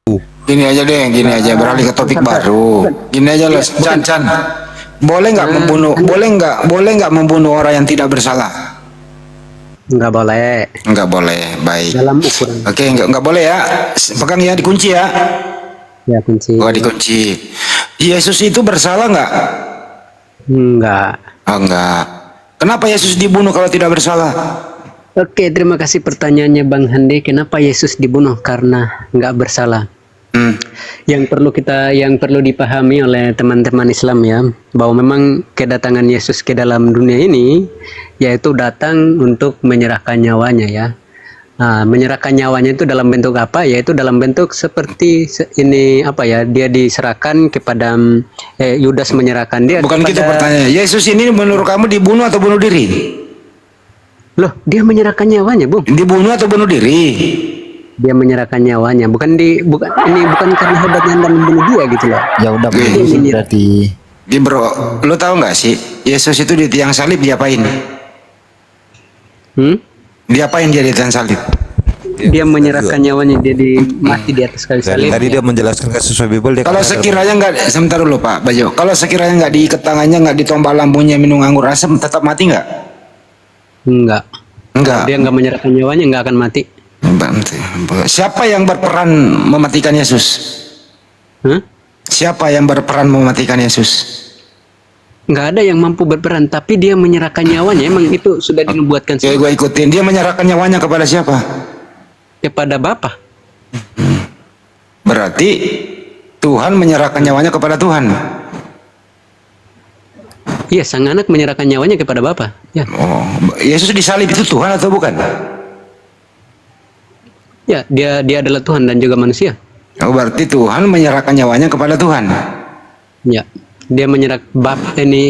Gini aja beralih ke topik baru. Gini aja loh, Chan. Boleh nggak membunuh orang yang tidak bersalah? Nggak boleh. Nggak boleh, baik. Dalam ukuran. Oke, nggak boleh ya. Pegang ya, dikunci ya. Ya, kunci. Oh, dikunci. Yesus itu bersalah nggak? Nggak. Oh, nggak. Kenapa Yesus dibunuh kalau tidak bersalah? Oke, terima kasih pertanyaannya Bang Handi. Kenapa Yesus dibunuh? Karena nggak bersalah. Yang perlu dipahami oleh teman-teman Islam ya, bahwa memang kedatangan Yesus ke dalam dunia ini yaitu datang untuk menyerahkan nyawanya ya. Nah, menyerahkan nyawanya itu dalam bentuk apa? Yaitu dalam bentuk seperti ini apa ya? Dia diserahkan kepada Yudas menyerahkan dia. Bukan kepada, gitu pertanyaannya. Yesus ini menurut kamu dibunuh atau bunuh diri? Loh, dia menyerahkan nyawanya, Bung. Dibunuh atau bunuh diri? Dia menyerahkan nyawanya, bukan karena hebatnya Anda membunuh dia gitu loh. Ya udah berarti. Bro, lo tahu nggak sih Yesus itu di tiang salib diapain? Diapain dia di tiang salib? Dia menyerahkan nyawanya, dia mati di atas kayu salib. Tadi dia menjelaskan kasus Bible dia. Kalau sekiranya nggak, sebentar dulu Pak Bajo, kalau sekiranya nggak diikat tangannya, nggak ditombak lambungnya, minum anggur asam, tetap mati nggak? Enggak. Enggak. Dia nggak menyerahkan nyawanya, nggak akan mati. Siapa yang berperan mematikan Yesus? Siapa yang berperan mematikan Yesus? Nggak ada yang mampu berperan, tapi dia menyerahkan nyawanya. Emang itu sudah dinubuatkan. Ya, gue ikutin. Dia menyerahkan nyawanya kepada siapa? Kepada Bapa. Berarti Tuhan menyerahkan nyawanya kepada Tuhan. Iya, sang anak menyerahkan nyawanya kepada Bapa. Ya. Oh, Yesus disalib itu Tuhan atau bukan? Ya, dia adalah Tuhan dan juga manusia. Oh, berarti Tuhan menyerahkan nyawanya kepada Tuhan. Ya, dia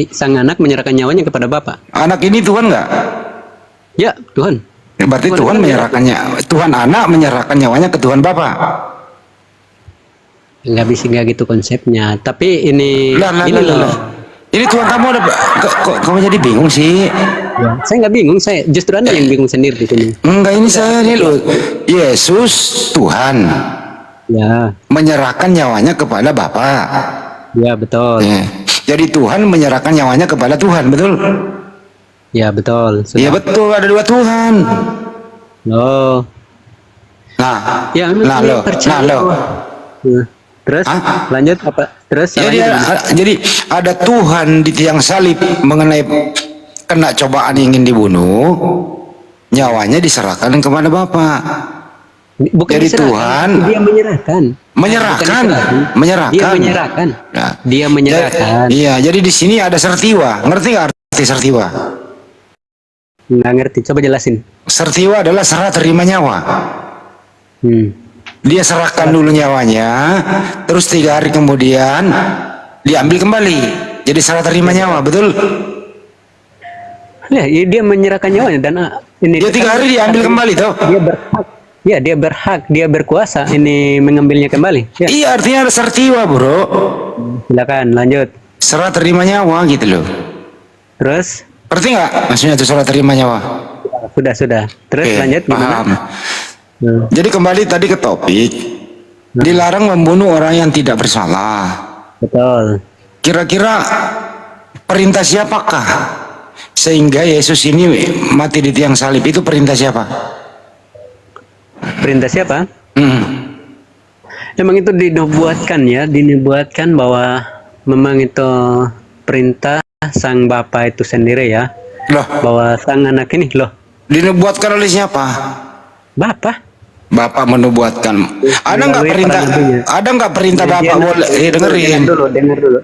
sang anak menyerahkan nyawanya kepada Bapa. Anak ini Tuhan nggak? Ya, Tuhan. Berarti Tuhan menyerahkannya, Tuhan anak menyerahkan nyawanya ke Tuhan Bapa. Nggak bisa nggak gitu konsepnya. Tapi ini Ini Tuhan kamu ada kok kamu jadi bingung sih? Ya, saya nggak bingung, saya justru Anda yang bingung sendiri di sini. Enggak, ini saya nih loh. Yesus Tuhan. Ya. Menyerahkan nyawanya kepada Bapa. Ya, betul. Ya. Jadi Tuhan menyerahkan nyawanya kepada Tuhan, betul? Ya, betul. Iya betul, ada dua Tuhan. Loh. Nah, Ya, loh. Terus lanjut apa? Terus jadi ada Tuhan di tiang salib mengenai kena cobaan ingin dibunuh, nyawanya diserahkan kepada Bapa. Bukan jadi diserahkan, Tuhan dia menyerahkan. Dia menyerahkan. Nah, dia menyerahkan. Iya, jadi di sini ada sertiwa. Ngerti nggak arti sertiwa? Nggak ngerti, coba jelasin. Sertiwa adalah serah terima nyawa. Dia serahkan dulu nyawanya, terus 3 hari kemudian diambil kembali. Jadi serah terima nyawa, betul? Ya, dia menyerahkan nyawanya dan ini. Dia 3 hari diambil kembali, toh? Dia berhak. Ya, dia berhak, dia berkuasa ini mengambilnya kembali. Ya. Iya, artinya ada sertiwa, bro. Silakan lanjut. Serah terima nyawa gitu loh. Terus? Ngerti nggak maksudnya itu serah terima nyawa? Sudah. Terus lanjut paham. Jadi kembali tadi ke topik, dilarang membunuh orang yang tidak bersalah. Betul. Kira-kira perintah siapakah sehingga Yesus ini mati di tiang salib? Itu perintah siapa? Perintah siapa? Emang itu dinubuatkan bahwa memang itu perintah sang Bapa itu sendiri ya. Loh, bahwa sang anak ini dinubuatkan oleh siapa? Bapa. Bapak menubuatkan. Ada nggak perintah Bapak boleh dengerin?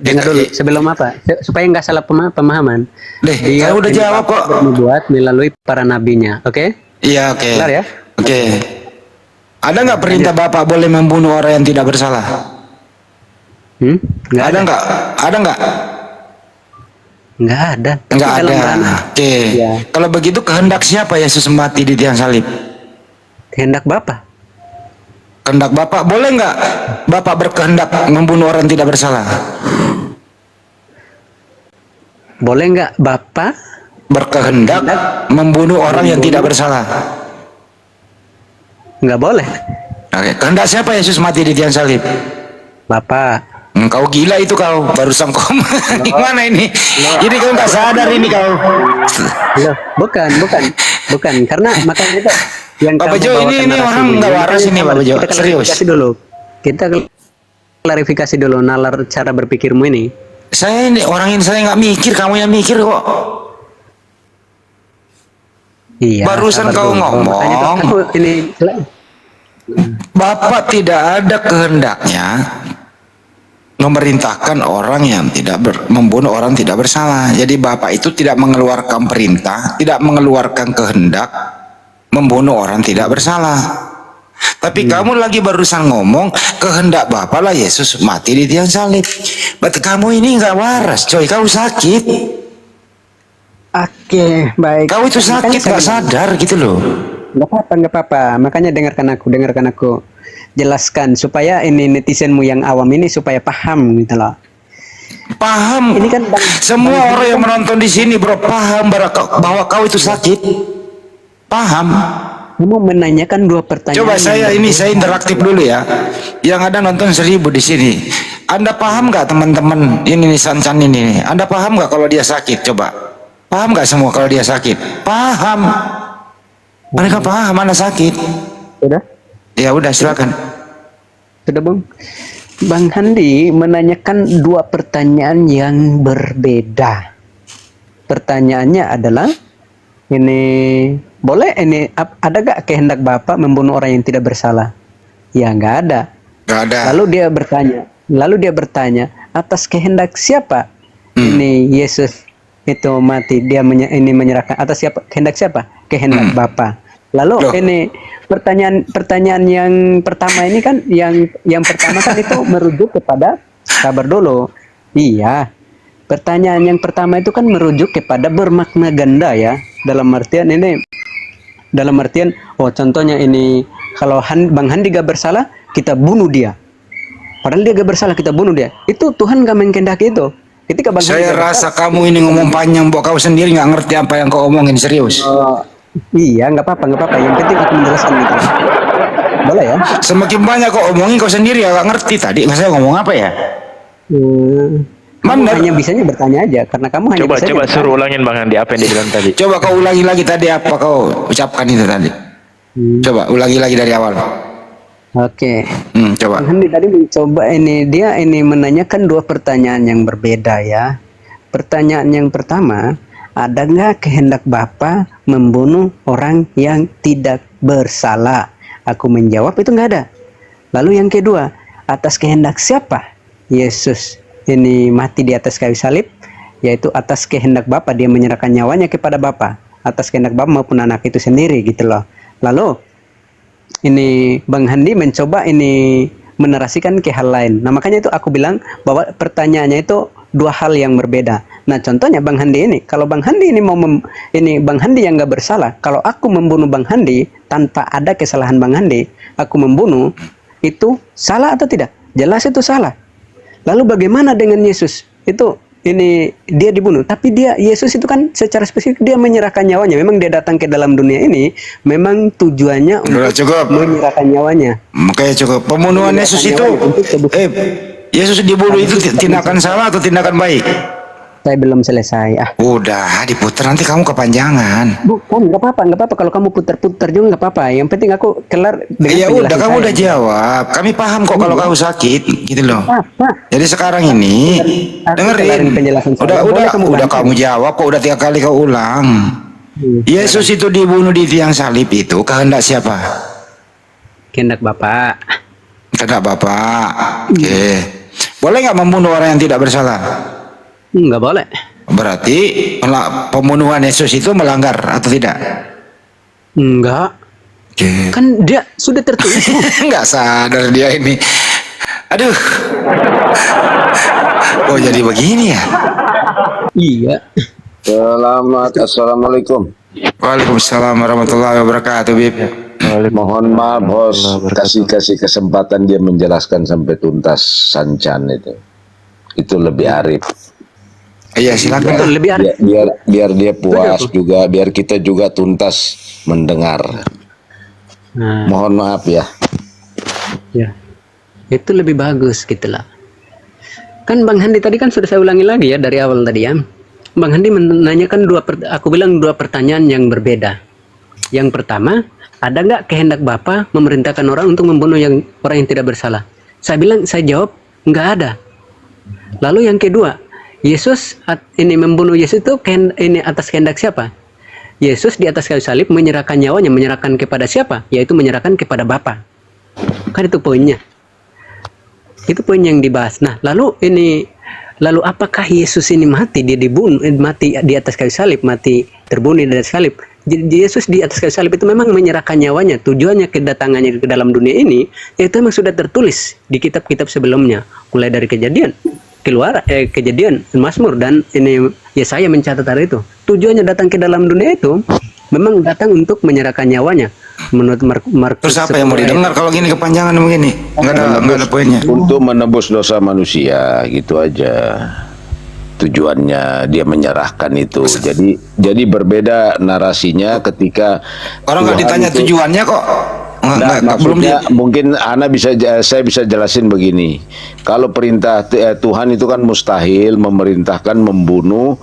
Dengar dulu. Sebelum apa? Supaya nggak salah pemahaman. Dia udah jawab kok. Bernubuat melalui para nabinya, oke? Iya, oke. Benar ya? Oke. Ada nggak perintah Bapak boleh membunuh orang yang tidak bersalah? Ada nggak? Ada nggak? Nggak ada. Nggak ada. Oke. Ya. Kalau begitu kehendak siapa Yesus mati di tiang salib? Kehendak Bapa. Kehendak Bapak, boleh nggak Bapak berkehendak membunuh orang yang tidak bersalah? Boleh nggak Bapak berkehendak membunuh orang yang tidak bersalah? Nggak boleh. Oke, kehendak siapa Yesus mati di tiang salib? Bapa. Kau gila itu kau, barusan kau gimana ini? Ini kau nggak sadar ini kau. Loh, bukan. Karena makanya itu yang Pak kamu Bejo, bawakan ini narasi orang nggak ini, waras ini Pak Bejo, kita serius. klarifikasi dulu. Kita klarifikasi dulu nalar cara berpikirmu ini. Saya ini orang ini saya nggak mikir, kamu yang mikir kok. Iya. Barusan sabar kau dulu. ngomong. Makanya itu aku ini Bapak tidak ada kehendaknya memerintahkan orang yang tidak membunuh orang tidak bersalah. Jadi Bapak itu tidak mengeluarkan perintah, tidak mengeluarkan kehendak membunuh orang tidak bersalah. Tapi kamu lagi barusan ngomong kehendak Bapak lah Yesus mati di tiang salib. Berarti kamu ini nggak waras, coy. Kau sakit. Oke, baik. Kau itu sakit nggak sadar gitu loh. Nggak apa-apa. Makanya dengarkan aku. Jelaskan supaya ini netizenmu yang awam ini supaya paham gitu loh. Paham. Ini kan Semua orang yang menonton di sini bro paham bahwa kau itu sakit. Paham. Kamu menanyakan dua pertanyaan. Coba saya interaktif dulu ya. Yang ada nonton 1000 di sini. Anda paham nggak teman-teman ini nih Sancan ini? Anda paham nggak kalau dia sakit? Coba. Paham nggak semua kalau dia sakit? Paham. Mereka paham mana sakit. Sudah? Ya udah silakan. Sudah Bang. Bang Handi menanyakan dua pertanyaan yang berbeda. Pertanyaannya adalah ini boleh ini ada gak kehendak Bapak membunuh orang yang tidak bersalah? Ya nggak ada. Nggak ada. Lalu dia bertanya atas kehendak siapa ini Yesus itu mati, dia ini menyerahkan atas siapa, kehendak siapa? Kehendak Bapa. Lalu Loh. ini pertanyaan yang pertama ini kan yang pertama kan itu merujuk kepada sabar dulu. Iya. Pertanyaan yang pertama itu kan merujuk kepada bermakna ganda ya. Dalam artian oh contohnya ini kalau Bang Handi gak bersalah, kita bunuh dia. Padahal dia gak bersalah, kita bunuh dia. Itu Tuhan gak mengkehendaki itu. Ketika Bang Saya Handi rasa kamu ini ngomong panjang, kau sendiri nggak ngerti apa yang kau omongin, serius. Iya, nggak apa-apa. Yang penting aku menjelaskan gitu. Boleh ya? Semakin banyak kau omongin, kau sendiri ya nggak ngerti tadi. Saya ngomong apa ya? Kamu Benar. hanya bisanya bertanya aja, karena kamu hanya Coba bisanya bertanya. suruh ulangin Bang Andi apa yang dia bilang tadi. Coba kau ulangi lagi tadi apa kau ucapkan itu tadi. Coba ulangi lagi dari awal. Oke. Coba. Bang Handi tadi mencoba dia menanyakan dua pertanyaan yang berbeda ya. Pertanyaan yang pertama, ada nggak kehendak Bapa membunuh orang yang tidak bersalah? Aku menjawab itu nggak ada. Lalu yang kedua, atas kehendak siapa Yesus ini mati di atas kayu salib? Yaitu atas kehendak Bapa, dia menyerahkan nyawanya kepada Bapa. Atas kehendak Bapa maupun anak itu sendiri gitu loh. Lalu ini Bang Handi mencoba ini menarasikan ke hal lain. Nah makanya itu aku bilang bahwa pertanyaannya itu dua hal yang berbeda. Nah contohnya Bang Handi ini, kalau Bang Handi ini ini Bang Handi yang nggak bersalah, kalau aku membunuh Bang Handi tanpa ada kesalahan Bang Handi, aku membunuh, itu salah atau tidak? Jelas itu salah. Lalu bagaimana dengan Yesus? Itu ini dia dibunuh, tapi Yesus itu kan secara spesifik dia menyerahkan nyawanya. Memang dia datang ke dalam dunia ini memang tujuannya Udah untuk cukup. menyerahkan nyawanya. Makanya cukup. Pembunuhan Yesus itu, Yesus dibunuh itu tindakan salah atau tindakan baik? Saya belum selesai. Udah diputar nanti kamu kepanjangan. Bukan, nggak apa-apa. Kalau kamu putar-putar juga nggak apa-apa. Yang penting aku kelar dengan Ya udah, penjelasan kamu saya. udah jawab. Kami paham kok kalau kamu sakit, gitu loh. Apa? Jadi sekarang ini Aku dengerin. kelarin penjelasan saya. Boleh kamu Udah bantu? kamu jawab kok, udah 3 kali kau ulang. Yesus itu dibunuh di tiang salib itu kehendak siapa? Kehendak Bapak. Kehendak Bapak. Oke. Boleh nggak membunuh orang yang tidak bersalah? Nggak boleh. Berarti pembunuhan Yesus itu melanggar atau tidak? Enggak. Oke. Kan dia sudah tertulis. Nggak sadar dia ini. Aduh. Oh jadi begini ya? Iya. Assalamualaikum. Waalaikumsalam warahmatullahi wabarakatuh, Bib. Mohon maaf, bos. Kasih kesempatan dia menjelaskan sampai tuntas Sancan itu. Itu lebih arif. Iya silakan. Betul, lebih arif. Biar dia puas juga, biar kita juga tuntas mendengar. Nah, Mohon maaf ya. Ya, itu lebih bagus gitulah. Kan Bang Handi tadi kan sudah saya ulangi lagi ya dari awal tadi ya. Bang Handi menanyakan aku bilang dua pertanyaan yang berbeda. Yang pertama, ada nggak kehendak Bapa memerintahkan orang untuk membunuh orang yang tidak bersalah? Saya jawab nggak ada. Lalu yang kedua, Yesus ini membunuh Yesus itu ini atas kehendak siapa? Yesus di atas kayu salib menyerahkan nyawanya, menyerahkan kepada siapa? Yaitu menyerahkan kepada Bapa. Kan itu poinnya. Itu poin yang dibahas. Nah, lalu apakah Yesus ini mati? Dia dibunuh, mati di atas kayu salib, mati terbunuh di atas salib. Yesus di atas kayu salib itu memang menyerahkan nyawanya. Tujuannya kedatangannya ke dalam dunia ini, itu memang sudah tertulis di kitab-kitab sebelumnya, mulai dari Kejadian, Mazmur, dan ini Yesaya mencatat hal itu. Tujuannya datang ke dalam dunia itu memang datang untuk menyerahkan nyawanya. Menurut Markus. Terus apa yang mau didengar kalau gini kepanjangan begini? Nggak ada poinnya. Untuk menebus dosa manusia, gitu aja. Tujuannya dia menyerahkan itu. Jadi berbeda narasinya ketika Orang nggak ditanya itu, tujuannya kok. maksudnya mungkin saya bisa jelasin begini. Kalau perintah Tuhan itu kan mustahil memerintahkan membunuh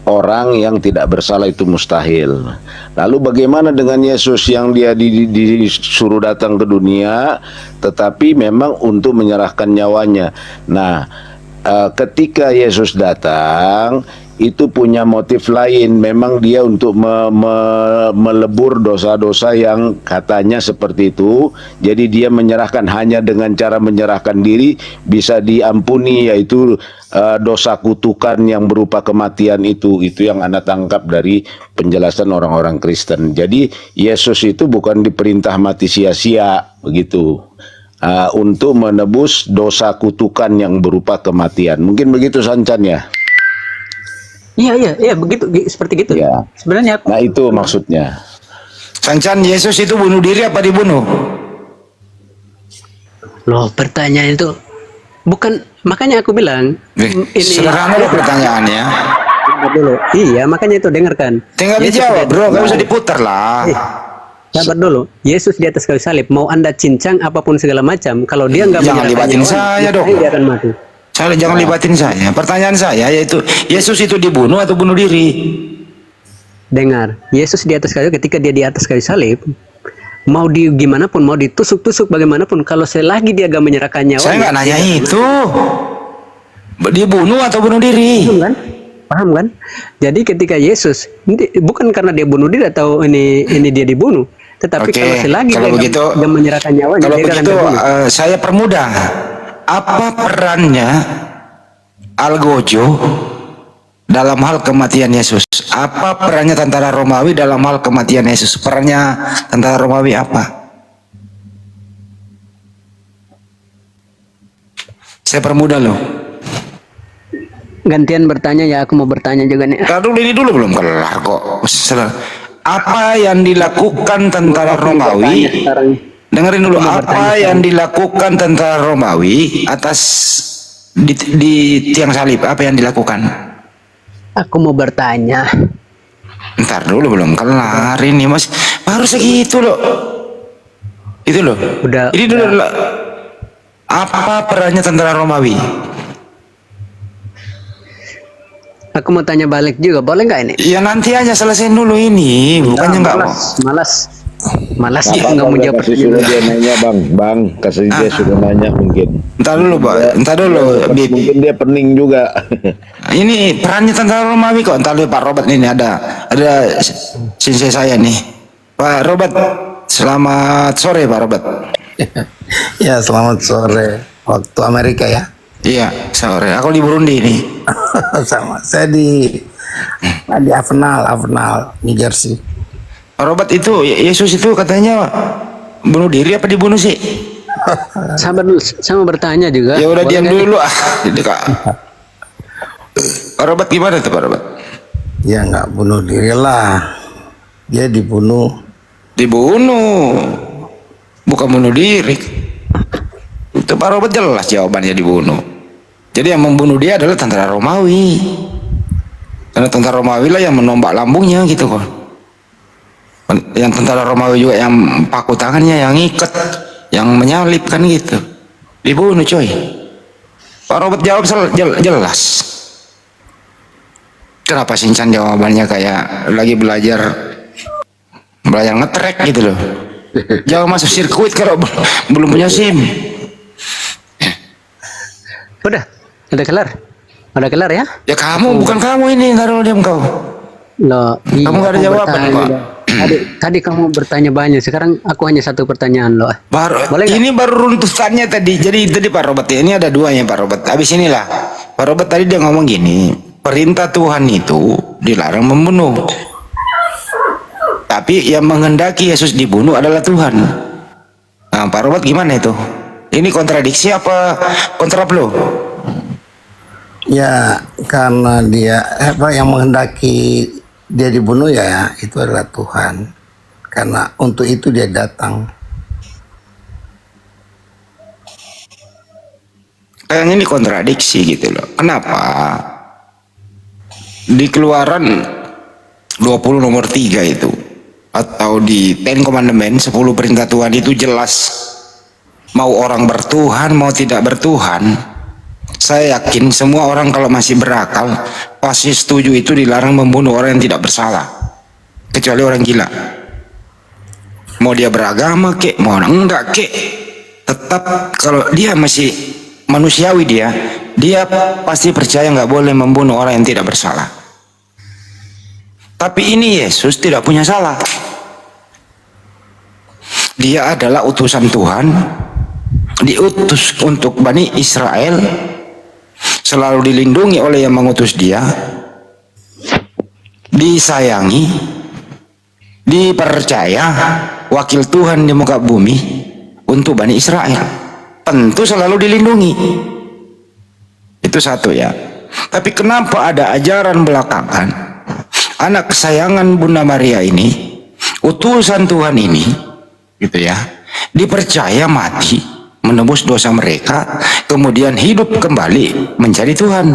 orang yang tidak bersalah, itu mustahil. Lalu bagaimana dengan Yesus yang dia disuruh datang ke dunia tetapi memang untuk menyerahkan nyawanya. Nah, ketika Yesus datang itu punya motif lain, memang dia untuk melebur dosa-dosa yang katanya seperti itu. Jadi dia menyerahkan, hanya dengan cara menyerahkan diri bisa diampuni, yaitu dosa kutukan yang berupa kematian itu yang Anda tangkap dari penjelasan orang-orang Kristen. Jadi Yesus itu bukan diperintah mati sia-sia begitu, untuk menebus dosa kutukan yang berupa kematian. Mungkin begitu Sancan ya? Iya, begitu, seperti gitu. Ya. Sebenarnya Nah itu maksudnya. Sancan, Yesus itu bunuh diri apa dibunuh? Loh, pertanyaan itu bukan, makanya aku bilang ini sederhana loh pertanyaannya. dulu. Iya, makanya itu dengarkan. Tinggal Yesus dijawab, di- bro, nggak usah diputar lah. Sabar dulu. Yesus di atas kayu salib, mau Anda cincang apapun segala macam, kalau dia nggak Jangan menyerahkan libatin nyawanya, saya dong. dia akan mati. Jangan libatin saya. Pertanyaan saya yaitu Yesus itu dibunuh atau bunuh diri? Dengar, Yesus di atas kayu, ketika dia di atas kayu salib, mau gimana pun, mau ditusuk-tusuk bagaimanapun, kalau selagi dia gak menyerahkan nyawanya. Saya nggak nanya itu. Dibunuh atau bunuh diri? Paham kan? Jadi ketika Yesus, bukan karena dia bunuh diri atau ini dia dibunuh, tetapi Oke, kalau selagi kalau dia begitu, gak menyerahkan nyawanya, kalau dia akan begitu terbunuh. saya permudah. Apa perannya Algojo dalam hal kematian Yesus? Apa perannya tentara Romawi dalam hal kematian Yesus? Perannya tentara Romawi apa? Saya permudah loh. Gantian bertanya ya, aku mau bertanya juga nih. Kalau ini dulu belum kelar kok. Apa yang dilakukan tentara Romawi? Dengerin dulu, apa yang dilakukan tentara Romawi atas di tiang salib? Apa yang dilakukan? Aku mau bertanya. Ntar dulu, belum kelar ini mas. Baru segitu loh. Itu loh. Ini dulu loh. Apa perannya tentara Romawi? Aku mau tanya balik juga, boleh nggak ini? Ya nanti aja selesaiin dulu ini. Bukannya nggak mau. Malas ya, nggak mau jawab. Kasih sudah dia nanya bang, kasih dia sudah nanya mungkin. Ntar dulu, Pak. Ntar dulu, Bib. Mungkin dia pening juga. Ini perannya tentara Romawi kok. Ntar dulu Pak Robert ini ada sensei saya nih. Pak Robert, selamat sore Pak Robert. Ya, selamat sore waktu Amerika ya. Iya, sore. Aku di Burundi nih. Sama. Saya di Avenal, New Jersey. Pak Robert, itu Yesus itu katanya bunuh diri apa dibunuh sih? Sabar dulu, saya mau bertanya juga. Ya udah Boleh diam nggak dulu ah. Jadi, Kak. Pak Robert gimana tuh Pak Robert? Ya nggak bunuh diri lah. Dia dibunuh. Dibunuh. Bukan bunuh diri. Itu Pak Robert jelas jawabannya dibunuh. Jadi yang membunuh dia adalah tentara Romawi. Karena tentara Romawi lah yang menombak lambungnya gitu kok. Yang tentara Romawi juga yang paku tangannya, yang ngikat, yang menyalib kan gitu. Dibunuh coy. Pak Robert jawab jelas. Kenapa Sinchan jawabannya kayak lagi belajar ngetrek gitu loh. Jangan masuk sirkuit kalau belum punya SIM. Udah kelar ya? Ya kamu, bukan kamu ini, nggak diam kau. Loh, iya, Kamu nggak ada jawaban, bertanya. Pak. Tadi kamu bertanya banyak, sekarang aku hanya satu pertanyaan loh. Boleh nggak? Ini baru runtutannya tadi. Jadi tadi Pak Robert ya, ini ada dua ya Pak Robert. Habis inilah Pak Robert tadi dia ngomong gini, perintah Tuhan itu dilarang membunuh. Tapi yang menghendaki Yesus dibunuh adalah Tuhan. Nah, Pak Robert gimana itu? Ini kontradiksi apa kontraplo? Ya, karena dia yang menghendaki dia dibunuh ya itu adalah Tuhan. Karena untuk itu dia datang. Kayaknya ini kontradiksi gitu loh. Kenapa? Di Keluaran 20 nomor 3 itu, atau di Ten Commandment, 10 perintah Tuhan itu jelas. Mau orang bertuhan, mau tidak bertuhan, saya yakin semua orang kalau masih berakal pasti setuju itu dilarang membunuh orang yang tidak bersalah, kecuali orang gila. Mau dia beragama kek, mau enggak kek, tetap kalau dia masih manusiawi dia pasti percaya nggak boleh membunuh orang yang tidak bersalah. Tapi ini Yesus tidak punya salah. Dia adalah utusan Tuhan, diutus untuk Bani Israel, selalu dilindungi oleh yang mengutus dia, disayangi, dipercaya, wakil Tuhan di muka bumi untuk Bani Israel, tentu selalu dilindungi. Itu satu ya. Tapi kenapa ada ajaran belakangan anak kesayangan Bunda Maria ini, utusan Tuhan ini gitu ya, dipercaya mati menebus dosa mereka, kemudian hidup kembali menjadi Tuhan.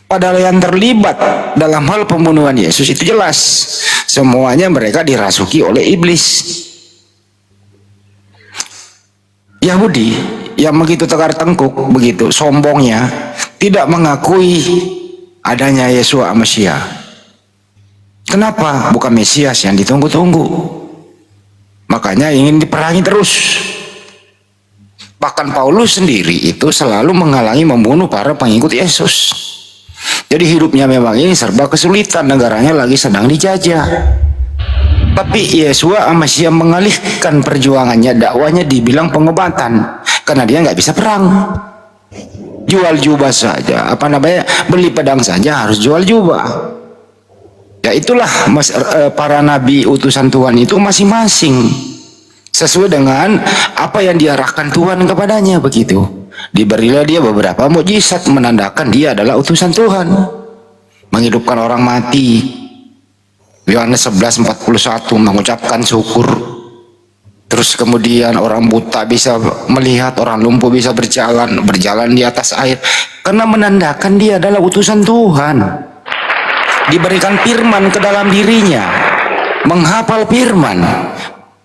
Padahal yang terlibat dalam hal pembunuhan Yesus itu jelas, semuanya mereka dirasuki oleh iblis. Yahudi yang begitu tegar tengkuk, begitu sombongnya, tidak mengakui adanya Yesua Mesias. Kenapa? Bukan Mesias yang ditunggu-tunggu. Makanya ingin diperangi terus. Bahkan Paulus sendiri itu selalu menghalangi membunuh para pengikut Yesus. Jadi hidupnya memang ini serba kesulitan, negaranya lagi sedang dijajah. Tapi Yesua Mesias mengalihkan perjuangannya, dakwanya dibilang pengobatan, karena dia nggak bisa perang. Jual jubah saja, beli pedang saja harus jual jubah. Ya itulah para nabi utusan Tuhan itu masing-masing sesuai dengan apa yang diarahkan Tuhan kepadanya begitu. Diberilah dia beberapa mukjizat menandakan dia adalah utusan Tuhan. Menghidupkan orang mati. Yohanes 11:41 mengucapkan syukur. Terus kemudian orang buta bisa melihat, orang lumpuh bisa berjalan di atas air, karena menandakan dia adalah utusan Tuhan. Diberikan firman ke dalam dirinya, menghafal firman,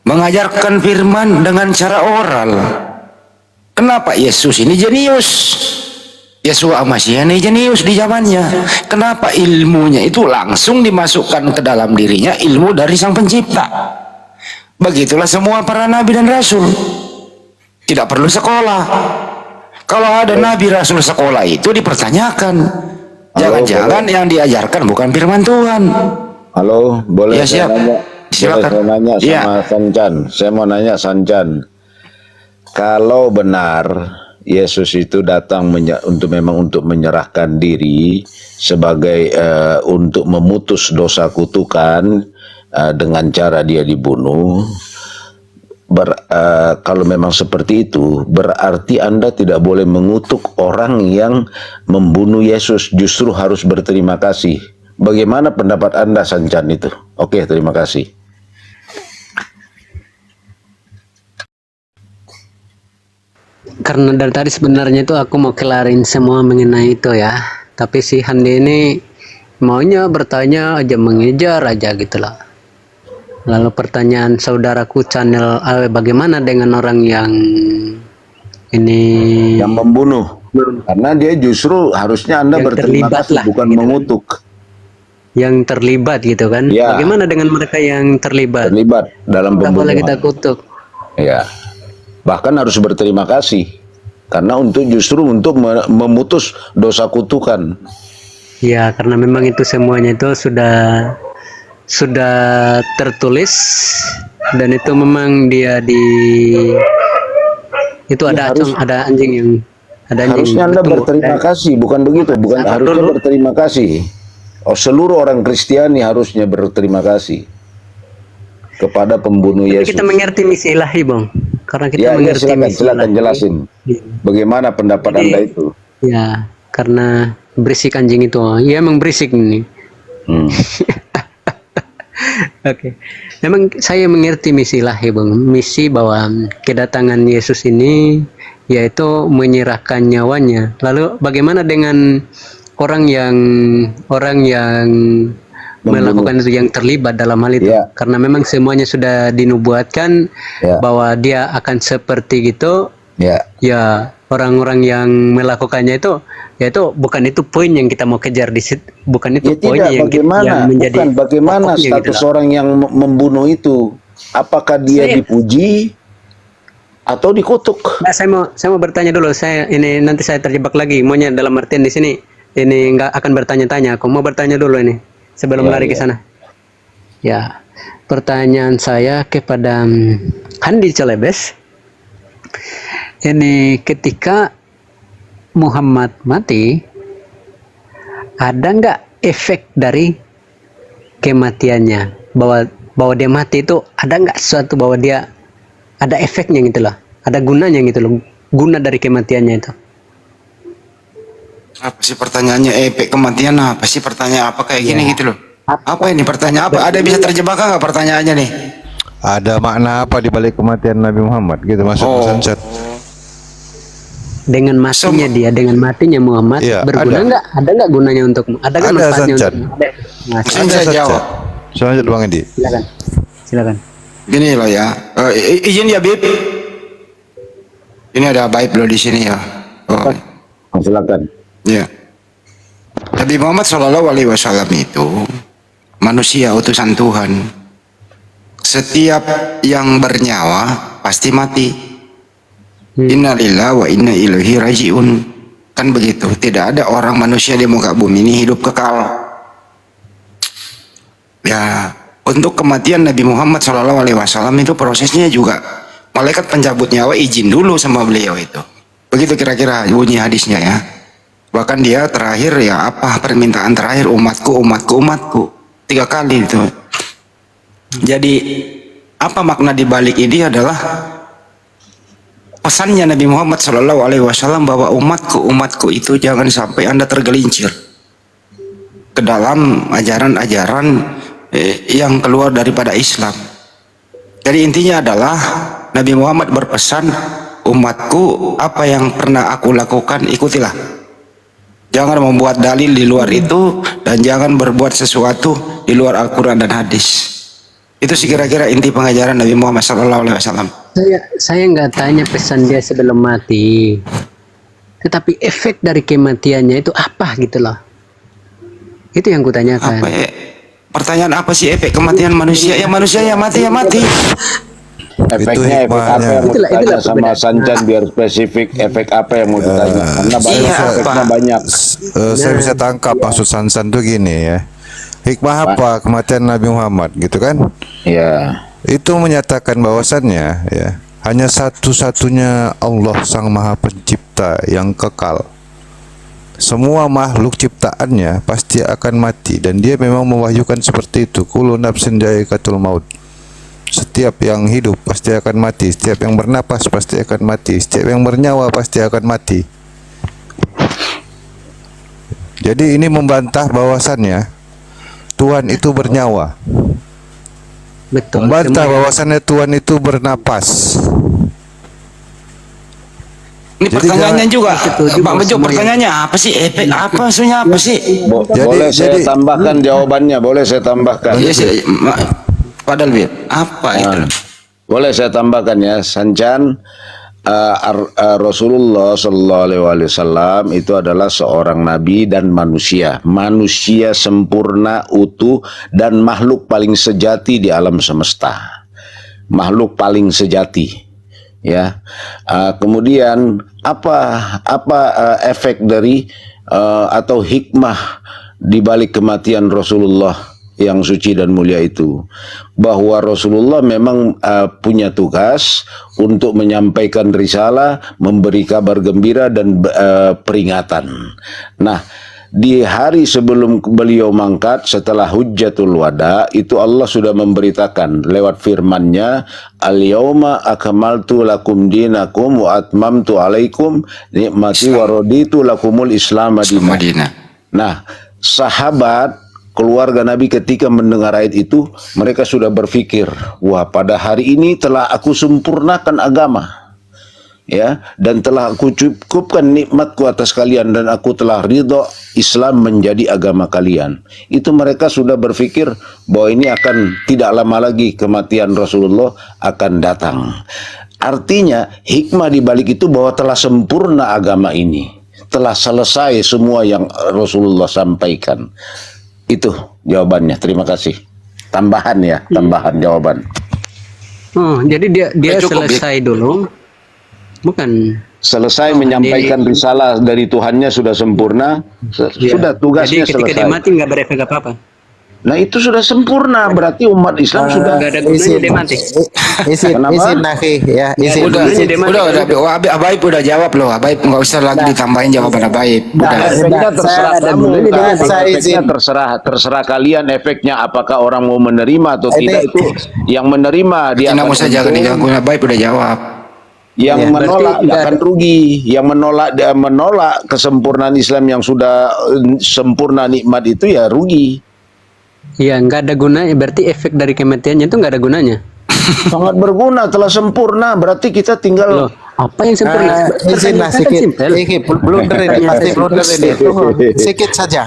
mengajarkan firman dengan cara oral. Kenapa Yesus ini jenius? Yesua Mesias ini jenius di zamannya. Kenapa ilmunya itu langsung dimasukkan ke dalam dirinya, ilmu dari Sang Pencipta. Begitulah semua para nabi dan rasul. Tidak perlu sekolah. Kalau ada nabi rasul sekolah itu dipertanyakan. Jangan-jangan yang diajarkan bukan firman Tuhan. Halo, boleh ya, siap. Silakan. Saya nanya sama ya. Sancan. Saya mau nanya Sancan. Kalau benar Yesus itu datang untuk menyerahkan diri sebagai untuk memutus dosa kutukan dengan cara dia dibunuh, kalau memang seperti itu, berarti Anda tidak boleh mengutuk orang yang membunuh Yesus, justru harus berterima kasih. Bagaimana pendapat Anda, Sancan, itu? Oke, terima kasih. Karena dari tadi sebenarnya itu aku mau kelarin semua mengenai itu ya. Tapi si Handi ini maunya bertanya aja, mengejar aja gitu lah. Lalu pertanyaan saudaraku channel AW, bagaimana dengan orang yang ini yang membunuh? Karena dia justru harusnya Anda Yang berterima terlibat kasih, lah, bukan gitu kan. mengutuk. yang terlibat gitu kan? Ya. Bagaimana dengan mereka yang terlibat? Terlibat dalam Nggak boleh kita pembunuhan. kutuk. Ya, bahkan harus berterima kasih karena justru untuk memutus dosa kutukan. Ya, karena memang itu semuanya itu sudah tertulis, dan itu memang dia itu ada ada anjing yang Harusnya Anda Betul. berterima kasih, bukan begitu? Bukan Sabar harusnya dulu. berterima kasih. Oh, seluruh orang Kristiani harusnya berterima kasih kepada pembunuh Tapi Yesus. kita mengerti misi ilahi, Bang. Karena kita Ya, mengerti silakan, misi silakan ilahi. jelasin. Iya. Bagaimana pendapat Jadi, Anda itu? Ya, karena berisik anjing itu. Ya, emang berisik nih. Hmm. Oke. Memang saya mengerti misi ilahi, Bang. Misi bahwa kedatangan Yesus ini yaitu menyerahkan nyawanya. Lalu bagaimana dengan orang yang melakukan itu, yang terlibat dalam hal itu? Ya. Karena memang semuanya sudah dinubuatkan Ya. bahwa dia akan seperti gitu. Ya, Ya, orang-orang yang melakukannya itu, yaitu bukan itu poin yang kita mau kejar di situ, bukan itu ya poinnya tidak. yang Bagaimana? menjadi Bukan bagaimana pokoknya gitu status lah. orang yang membunuh itu? Apakah dia Saya- dipuji atau dikutuk? Nah, saya mau bertanya dulu. Saya ini nanti saya terjebak lagi. Maunya dalam artian di sini ini nggak akan bertanya-tanya. Aku mau bertanya dulu ini sebelum Ya, lari ke ya. sana. Ya, pertanyaan saya kepada Handi Celebes. Ini ketika Muhammad mati, ada nggak efek dari kematiannya? Bahwa dia mati itu ada nggak sesuatu bahwa dia ada efeknya gitu loh, ada gunanya gitu loh, guna dari kematiannya itu? Apa sih pertanyaannya? Efek kematian apa sih, pertanyaan apa kayak gini gitu loh? Apa ini pertanyaan apa? Ada bisa terjebak nggak pertanyaannya nih? Ada makna apa di balik kematian Nabi Muhammad? Gitu maksud Oh. Mas Ansat. Dengan matinya dia, dengan matinya Muhammad, Iya, berguna ada. nggak? Ada nggak gunanya untuk? Ada nggak Ada, manfaatnya Sancan. untuk? Ada. Nah, Mungkin saya Saja. jawab. Lanjut Bang Edi. silakan, silakan. Gini loh ya. Izin ya Bib. Ini ada baik loh di sini ya. Oh, Silakan. ya. Nabi Muhammad SAW itu manusia utusan Tuhan. Setiap yang bernyawa pasti mati. Inna lillahi wa inna ilaihi rajiun. Kan begitu. Tidak ada orang manusia di muka bumi ini hidup kekal. Ya, untuk kematian Nabi Muhammad SAW itu prosesnya juga malaikat pencabut nyawa izin dulu sama beliau itu. Begitu kira-kira bunyi hadisnya ya. Bahkan dia terakhir ya apa permintaan terakhir, umatku, umatku, umatku. 3 kali itu. Jadi apa makna di balik ini adalah pesannya Nabi Muhammad SAW bahwa umatku, umatku itu jangan sampai Anda tergelincir ke dalam ajaran-ajaran yang keluar daripada Islam. Jadi intinya adalah Nabi Muhammad berpesan, umatku, apa yang pernah aku lakukan ikutilah. Jangan membuat dalil di luar itu, dan jangan berbuat sesuatu di luar Al-Quran dan hadis. Itu sih kira-kira inti pengajaran Nabi Muhammad SAW. Saya nggak tanya pesan dia sebelum mati, tetapi efek dari kematiannya itu apa gitu loh. Itu yang kutanyakan. Apa pertanyaan apa sih efek kematian manusia? Ya manusia ya mati ya mati. Efeknya, efek hikmahnya. apa yang mau Itulah ditanya sama perbedaan. Sancan biar spesifik, efek apa yang mau ditanya? Karena banyak Iya, efeknya Pak. banyak. Saya bisa tangkap maksud Sansan tuh gini ya. Hikmah apa kematian Nabi Muhammad gitu kan? Ya, Itu menyatakan bahwasannya ya hanya satu-satunya Allah Sang Maha Pencipta yang kekal. Semua makhluk ciptaannya pasti akan mati, dan dia memang mewahyukan seperti itu. Kullu nafsin dha'iqatul maut. Setiap yang hidup pasti akan mati, setiap yang bernapas pasti akan mati, setiap yang bernyawa pasti akan mati. Jadi ini membantah bahwasannya Tuhan itu bernyawa. Betul. Membantah Semua- bahwasannya Tuhan itu bernapas. Ini Jadi pertanyaannya jangan- juga, Setuju, Pak Bos, Bejo, semuanya. pertanyaannya apa sih? Efek apa maksudnya apa sih? Jadi- boleh saya jadi- tambahkan jawabannya, boleh saya tambahkan. Iya sih, Padahal apa itu? Boleh saya tambahkan ya, Sancan, Rasulullah Shallallahu Alaihi Wasallam itu adalah seorang nabi dan manusia sempurna, utuh, dan makhluk paling sejati di alam semesta, makhluk paling sejati, ya. Kemudian apa efek dari atau hikmah di balik kematian Rasulullah yang suci dan mulia itu, bahwa Rasulullah memang punya tugas untuk menyampaikan risalah, memberi kabar gembira dan peringatan. Nah, di hari sebelum beliau mangkat setelah Hujjatul Wada itu Allah sudah memberitakan lewat firman-Nya, al-yauma akmaltu lakum dinakum wa atmamtu alaikum nikmati wa raditu lakumul Islam Madinah. Nah, sahabat keluarga Nabi ketika mendengar ayat itu, mereka sudah berpikir, wah, pada hari ini telah aku sempurnakan agama, ya, dan telah aku cukupkan nikmatku atas kalian, dan aku telah ridho Islam menjadi agama kalian. Itu mereka sudah berpikir bahwa ini akan tidak lama lagi kematian Rasulullah akan datang. Artinya hikmah di balik itu bahwa telah sempurna agama ini, telah selesai semua yang Rasulullah sampaikan. Itu jawabannya. Terima kasih. Tambahan ya, tambahan jawaban. Oh, jadi dia cukup, selesai dulu. Bukan. Selesai menyampaikan risalah dari Tuhannya sudah sempurna. Sudah tugasnya Jadi ketika dia selesai. mati nggak berefek apa-apa. Nah, itu sudah sempurna, berarti umat Islam sudah Nggak ada gunanya dia mati. Kenapa? Nakhi ya, Udah, Abaib udah jawab loh. Abaib nggak usah lagi ditambahin jawaban Abaib. Udah. Efeknya terserah kamu. saya Efeknya terserah kalian. Efeknya apakah orang mau menerima atau tidak, itu yang menerima dia Tidak akan usah jangan untung. diganggu. Abaib udah jawab. Yang Ya, menolak berarti akan rugi. Yang menolak kesempurnaan Islam yang sudah sempurna nikmat itu ya rugi. Iya, nggak ada gunanya. Berarti efek dari kematiannya itu nggak ada gunanya. Sangat berguna, telah sempurna. Berarti kita tinggal Loh, apa yang sempurna? izin Pertanyaan lah saya kan sedikit. simpel. Blunder ini, pasti blunder ini. Tunggu, Sikit saja.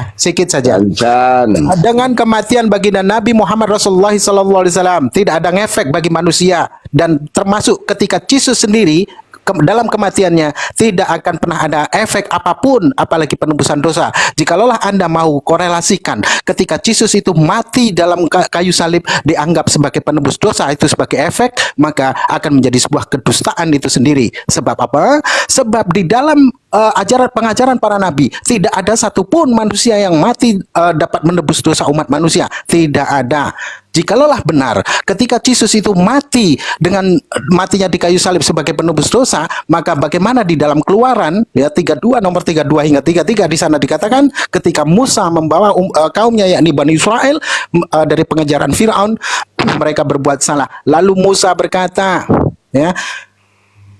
Sancan. Dengan kematian baginda Nabi Muhammad Rasulullah SAW tidak ada ngefek bagi manusia, dan termasuk ketika Yesus sendiri dalam kematiannya tidak akan pernah ada efek apapun, apalagi penebusan dosa. Jikalau Anda mau korelasikan ketika Yesus itu mati dalam kayu salib dianggap sebagai penebus dosa, itu sebagai efek, maka akan menjadi sebuah kedustaan itu sendiri. Sebab apa? Sebab di dalam pengajaran para nabi tidak ada satupun manusia yang mati dapat menebus dosa umat manusia. Tidak ada. Jikalaulah benar ketika Yesus itu mati dengan matinya di kayu salib sebagai penebus dosa, maka bagaimana di dalam Keluaran ya 32 nomor 32 hingga 33 di sana dikatakan ketika Musa membawa kaumnya yakni Bani Israel dari pengejaran Firaun, mereka berbuat salah. Lalu Musa berkata,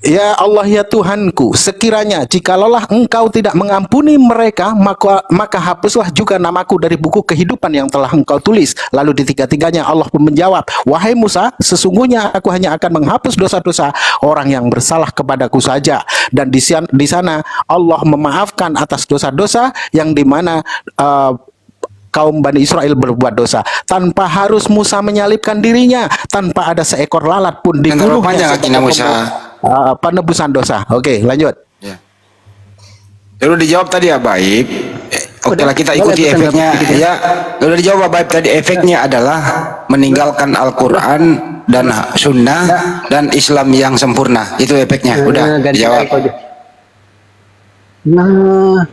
ya Allah, ya Tuhanku, sekiranya jikalaulah engkau tidak mengampuni mereka, maka hapuslah juga namaku dari buku kehidupan yang telah engkau tulis. Lalu di tiga-tiganya Allah pun menjawab, wahai Musa, sesungguhnya aku hanya akan menghapus dosa-dosa orang yang bersalah kepadaku saja. Dan di sana Allah memaafkan atas dosa-dosa yang dimana kaum Bani Israel berbuat dosa tanpa harus Musa menyalibkan dirinya, tanpa ada seekor lalat pun dibunuhnya penebusan dosa. Oke, lanjut. Ya. Lalu dijawab tadi Abaib. Oke lah, kita ikuti efeknya. Ya, udah dijawab Abaib tadi. Efeknya adalah meninggalkan Al-Quran dan Sunnah dan Islam yang sempurna. Itu efeknya. Udah dijawab. Nah,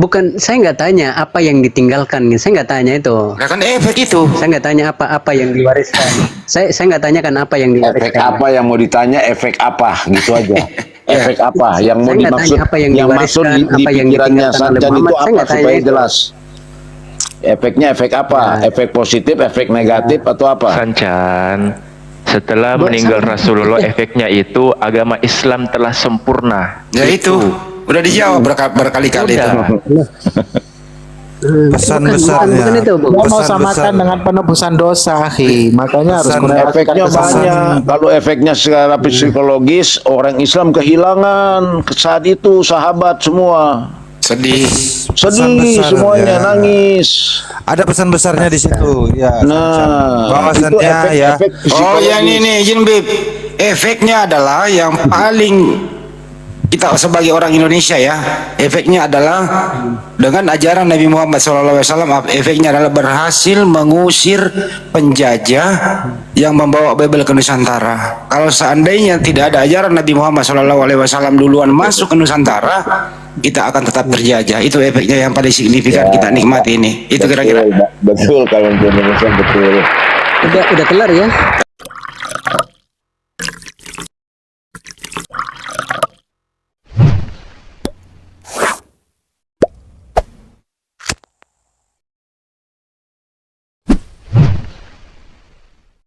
bukan, saya nggak tanya apa yang ditinggalkan, saya nggak tanya itu. Nah, kan efek itu. Saya nggak tanya apa yang diwariskan. Saya nggak tanyakan apa yang diwariskan. Efek apa yang mau ditanya, efek apa, gitu aja. Efek apa yang mau Saya nggak dimaksud, tanya apa yang yang masuk diwariskan, di apa yang pikirannya ditinggalkan oleh Sancan itu Muhammad. Saya apa nggak tanya supaya itu. jelas. Efeknya efek apa? Efek positif, efek negatif atau apa? Sancan, setelah meninggal Rasulullah, efeknya itu agama Islam telah sempurna. Ya itu. Udah dijawab berkali-kali itu. Pesan Bukan besarnya, itu, Bu. Dia mau pesan samakan besar. dengan penebusan dosa, makanya harus Pesan mendapatkan Efeknya kesamaan. banyak. Kalau efeknya secara psikologis, orang Islam kehilangan saat itu sahabat semua. Sedih. Sedih besar, semuanya, ya. nangis. Ada pesan besarnya di situ. Ya, Nah, bahwasannya itu ya. efek Oh yang psikologis. ini izin Bib. Efeknya adalah yang paling kita sebagai orang Indonesia ya, efeknya adalah dengan ajaran Nabi Muhammad SAW, efeknya adalah berhasil mengusir penjajah yang membawa Bible ke Nusantara. Kalau seandainya tidak ada ajaran Nabi Muhammad SAW duluan masuk ke Nusantara, kita akan tetap terjajah. Itu efeknya yang paling signifikan kita nikmati ini. Itu kira-kira. Betul, betul kalau di Indonesia betul. Udah kelar ya.